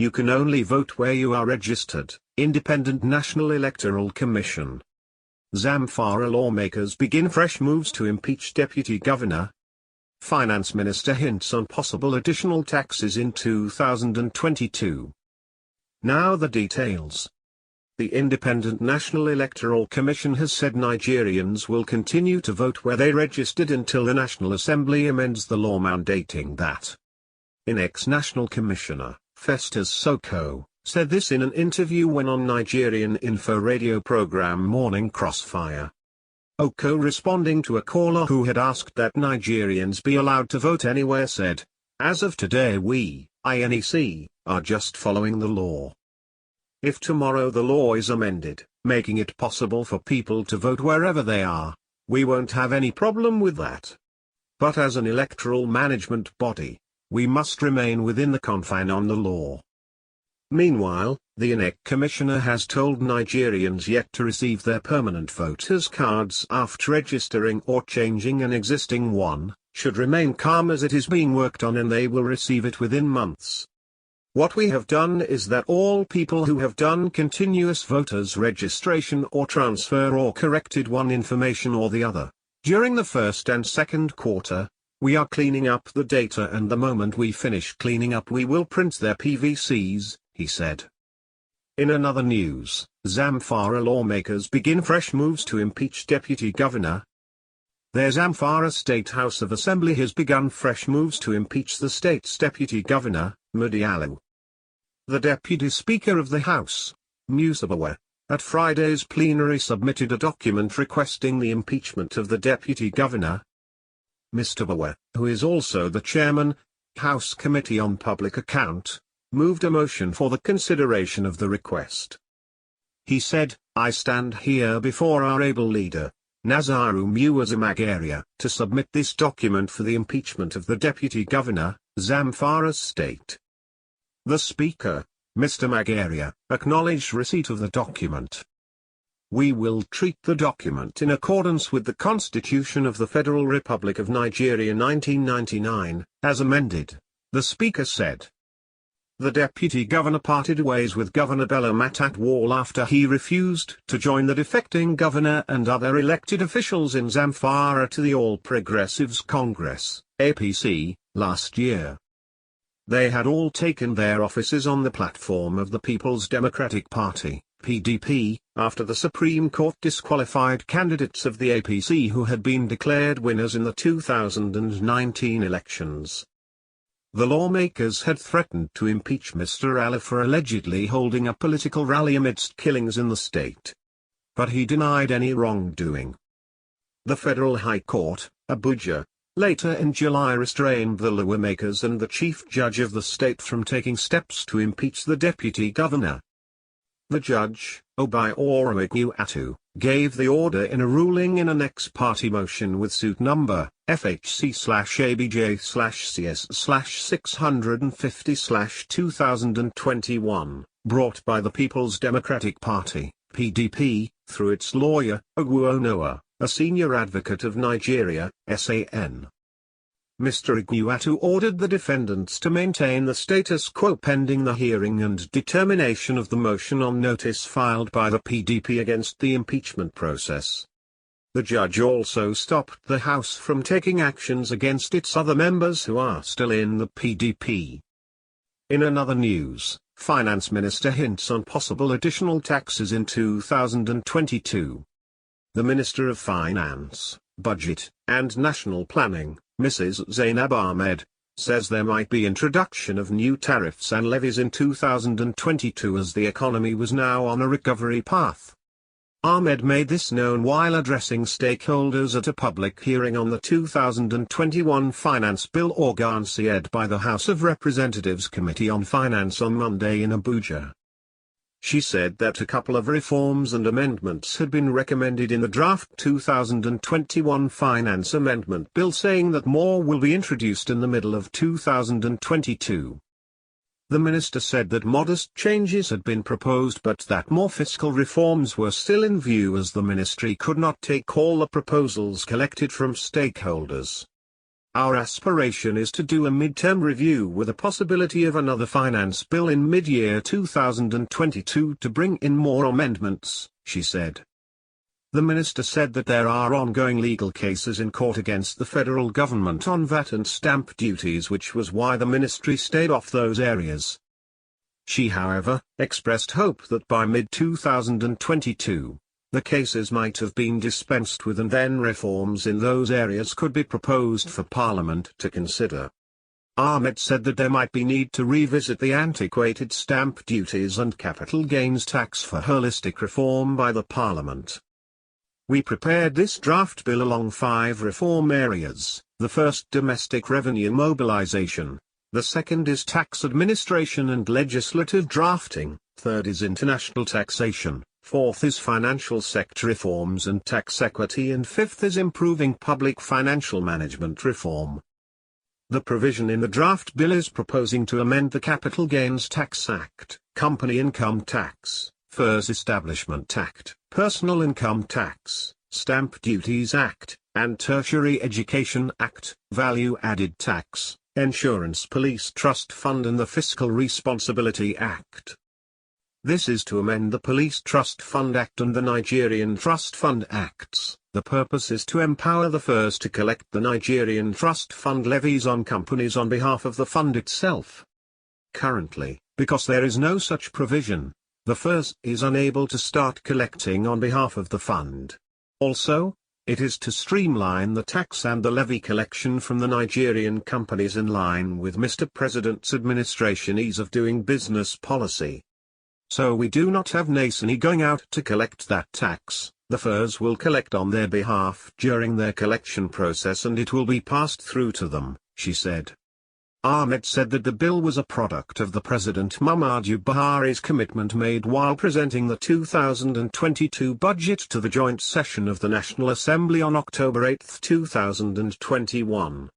You can only vote where you are registered. Independent National Electoral Commission. Zamfara lawmakers begin fresh moves to impeach Deputy Governor. Finance Minister hints on possible additional taxes in 2022. Now the details. The Independent National Electoral Commission has said Nigerians will continue to vote where they registered until the National Assembly amends the law mandating that. INEC's National Commissioner, Festus Soko, said this in an interview when on Nigerian info radio program Morning Crossfire. Oko, responding to a caller who had asked that Nigerians be allowed to vote anywhere, said, "As of today we, INEC, are just following the law. If tomorrow the law is amended, making it possible for people to vote wherever they are, we won't have any problem with that. But as an electoral management body, we must remain within the confine on the law." Meanwhile, the INEC commissioner has told Nigerians yet to receive their permanent voters' cards after registering or changing an existing one, should remain calm as it is being worked on and they will receive it within months. "What we have done is that all people who have done continuous voters registration or transfer or corrected one information or the other, during the first and second quarter, we are cleaning up the data, and the moment we finish cleaning up we will print their PVCs," he said. In another news, Zamfara lawmakers begin fresh moves to impeach Deputy Governor. The Zamfara State House of Assembly has begun fresh moves to impeach the state's Deputy Governor, Mudialu. The Deputy Speaker of the House, Musabawa, at Friday's plenary submitted a document requesting the impeachment of the Deputy Governor. Mr. Bawa, who is also the Chairman, House Committee on Public Account, moved a motion for the consideration of the request. He said, "I stand here before our able leader, Nazaru Muazamagaria, to submit this document for the impeachment of the Deputy Governor, Zamfara State." The Speaker, Mr. Magaria, acknowledged receipt of the document. "We will treat the document in accordance with the Constitution of the Federal Republic of Nigeria 1999, as amended," the Speaker said. The Deputy Governor parted ways with Governor Bello Matakwal after he refused to join the defecting governor and other elected officials in Zamfara to the All Progressives Congress, APC, last year. They had all taken their offices on the platform of the People's Democratic Party, PDP, after the Supreme Court disqualified candidates of the APC who had been declared winners in the 2019 elections. The lawmakers had threatened to impeach Mr. Ali for allegedly holding a political rally amidst killings in the state. But he denied any wrongdoing. The Federal High Court, Abuja, later in July restrained the lawmakers and the chief judge of the state from taking steps to impeach the deputy governor. The judge, Obai Igniatu, gave the order in a ruling in an ex-party motion with suit number FHC/ABJ/CS/650/2021, brought by the People's Democratic Party, PDP, through its lawyer, Ogwuonoa, a senior advocate of Nigeria, SAN. Mr. Igniatu ordered the defendants to maintain the status quo pending the hearing and determination of the motion on notice filed by the PDP against the impeachment process. The judge also stopped the House from taking actions against its other members who are still in the PDP. In another news, Finance Minister hints on possible additional taxes in 2022. The Minister of Finance, Budget, and National Planning, Mrs. Zainab Ahmed, says there might be introduction of new tariffs and levies in 2022 as the economy was now on a recovery path. Ahmed made this known while addressing stakeholders at a public hearing on the 2021 Finance Bill organized by the House of Representatives Committee on Finance on Monday in Abuja. She said that a couple of reforms and amendments had been recommended in the draft 2021 Finance Amendment Bill, saying that more will be introduced in the middle of 2022. The minister said that modest changes had been proposed but that more fiscal reforms were still in view as the ministry could not take all the proposals collected from stakeholders. Our aspiration is to do a mid-term review with a possibility of another finance bill in mid-year 2022 to bring in more amendments, she said. The minister said that there are ongoing legal cases in court against the federal government on VAT and stamp duties, which was why the ministry stayed off those areas. She, however, expressed hope that by mid-2022, the cases might have been dispensed with and then reforms in those areas could be proposed for Parliament to consider. Ahmed said that there might be need to revisit the antiquated stamp duties and capital gains tax for holistic reform by the Parliament. We prepared this draft bill along 5 reform areas: the first, domestic revenue mobilization; the second is tax administration and legislative drafting; third is international taxation; fourth is financial sector reforms and tax equity; and fifth is improving public financial management reform. The provision in the draft bill is proposing to amend the Capital Gains Tax Act, Company Income Tax, FIRS Establishment Act, Personal Income Tax, Stamp Duties Act, and Tertiary Education Act, Value Added Tax, Insurance Police Trust Fund, and the Fiscal Responsibility Act. This is to amend the Police Trust Fund Act and the Nigerian Trust Fund Acts. The purpose is to empower the FIRS to collect the Nigerian Trust Fund levies on companies on behalf of the fund itself. Currently, because there is no such provision, the FIRS is unable to start collecting on behalf of the fund. Also, it is to streamline the tax and the levy collection from the Nigerian companies in line with Mr. President's administration ease of doing business policy. So we do not have Nasani going out to collect that tax. The FIRS will collect on their behalf during their collection process and it will be passed through to them, she said. Ahmed said that the bill was a product of the President Muhammadu Buhari's commitment made while presenting the 2022 budget to the joint session of the National Assembly on October 8, 2021.